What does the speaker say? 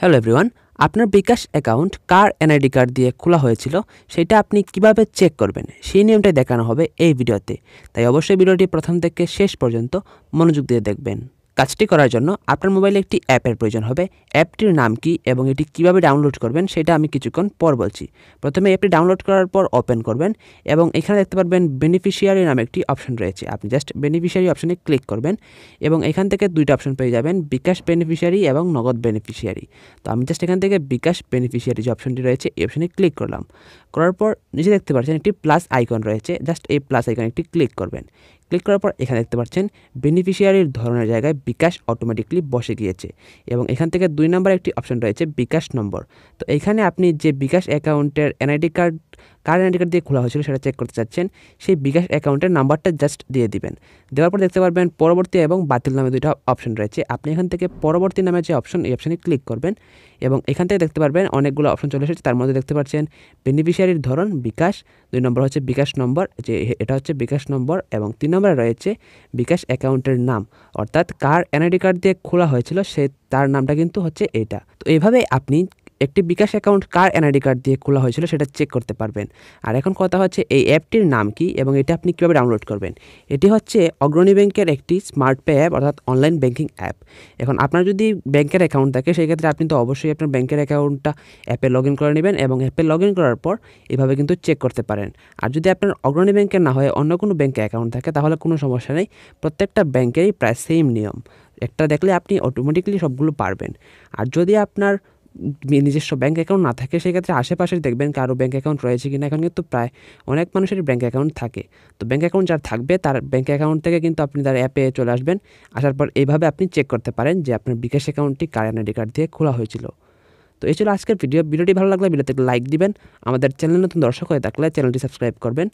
Hello everyone, আপনার বিকাশ account কার NID card দিয়ে খোলা হয়েছিল সেটা আপনি কিভাবে চেক করবেন সেই নিয়মটাই দেখানো হবে এই ভিডিওতে। তাই অবশ্যই ভিডিওটি প্রথম থেকে শেষ পর্যন্ত মনোযোগ দিয়ে দেখবেন। কাজটি করার জন্য আপনার মোবাইলে একটি অ্যাপের প্রয়োজন হবে। অ্যাপটির নাম কি এবং এটি কিভাবে ডাউনলোড করবেন সেটা আমি কিছুক্ষণ পর বলছি। প্রথমে অ্যাপটি ডাউনলোড করার পর ওপেন করবেন এবং এখানে দেখতে পারবেন বেনিফিশিয়ারি নামে একটি অপশন রয়েছে। আপনি জাস্ট বেনিফিশিয়ারি অপশনে ক্লিক করবেন এবং এখান থেকে দুইটা অপশন পেয়ে যাবেন, বিকাশ বেনিফিশিয়ারি এবং নগদ বেনিফিশিয়ারি। তো আমি জাস্ট এখান থেকে বিকাশ বেনিফিশিয়ারি যে অপশনটি রয়েছে এই অপশনে ক্লিক করলাম। করার পর নিচে দেখতে পাচ্ছেন একটি প্লাস আইকন রয়েছে, জাস্ট এই প্লাস আইকনে একটি ক্লিক করবেন। ক্লিক করার পর এখানে দেখতে পাচ্ছেন বেনিফিশিয়ারির ধরনের জায়গায় বিকাশ অটোমেটিকলি বসে গিয়েছে এবং এখান থেকে 2 নম্বরে একটি অপশন রয়েছে বিকাশ নম্বর। তো এইখানে আপনি যে বিকাশ অ্যাকাউন্টের এনআইডি কার্ড এনআইডি কার্ড দিয়ে খোলা হয়েছিল সেটা চেক করতে চাচ্ছেন, সেই বিকাশ অ্যাকাউন্টের নাম্বারটা জাস্ট দিয়ে দিবেন। দেওয়ার পর দেখতে পারবেন পরবর্তী এবং বাতিল নামে দুইটা অপশন রয়েছে। আপনি এখান থেকে পরবর্তী নামে যে অপশন এই অপশনে ক্লিক করবেন এবং এখান থেকে দেখতে পারবেন অনেকগুলো অপশন চলে এসেছে। তার মধ্যে দেখতে পাচ্ছেন বেনিফিশিয়ারির ধরন বিকাশ, 2 নম্বর হচ্ছে বিকাশ নম্বর, যে এটা হচ্ছে বিকাশ নম্বর, এবং 3 নম্বরে রয়েছে বিকাশ অ্যাকাউন্টের নাম, অর্থাৎ কার এনআইডি কার্ড দিয়ে খোলা হয়েছিল সে তার নামটা কিন্তু হচ্ছে এটা। তো এইভাবে আপনি একটি বিকাশ অ্যাকাউন্ট কার এনআইডি কার্ড দিয়ে খোলা হয়েছিল সেটা চেক করতে পারবেন। আর এখন কথা হচ্ছে এই অ্যাপটির নাম কি এবং এটা আপনি কীভাবে ডাউনলোড করবেন। এটি হচ্ছে অগ্রণী ব্যাংকের একটি স্মার্ট পে অ্যাপ, অর্থাৎ অনলাইন ব্যাংকিং অ্যাপ। এখন আপনার যদি ব্যাংকের অ্যাকাউন্ট থাকে সেক্ষেত্রে আপনি তো অবশ্যই আপনার ব্যাংকের অ্যাকাউন্টটা অ্যাপে লগ ইন করে নেবেন এবং অ্যাপে লগ ইন করার পর এভাবে কিন্তু চেক করতে পারেন। আর যদি আপনার অগ্রণী ব্যাংকের না হয়ে অন্য কোনো ব্যাংকে অ্যাকাউন্ট থাকে তাহলে কোনো সমস্যা নেই, প্রত্যেকটা ব্যাংকেরই প্রায় সেম নিয়ম, একটা দেখলে আপনি অটোমেটিকলি সবগুলো পারবেন। আর যদি আপনার নিজস্ব ব্যাঙ্ক অ্যাকাউন্ট না থাকে সেক্ষেত্রে আশেপাশে দেখবেন কারো ব্যাঙ্ক অ্যাকাউন্ট রয়েছে কিনা। এখন কিন্তু প্রায় অনেক মানুষেরই ব্যাঙ্ক অ্যাকাউন্ট থাকে। তো ব্যাঙ্ক অ্যাকাউন্ট যার থাকবে তার ব্যাঙ্ক অ্যাকাউন্ট থেকে কিন্তু আপনি তার অ্যাপে চলে আসবেন। আসার পর এইভাবে আপনি চেক করতে পারেন যে আপনার বিকাশ অ্যাকাউন্টটি কার এনআইডি কার্ড দিয়ে খোলা হয়েছিল। তো এই ছিল আজকের ভিডিওটি ভালো লাগলে ভিডিওতে লাইক দিবেন। আমাদের চ্যানেল নতুন দর্শক হয়ে থাকলে চ্যানেলটি সাবস্ক্রাইব করবেন।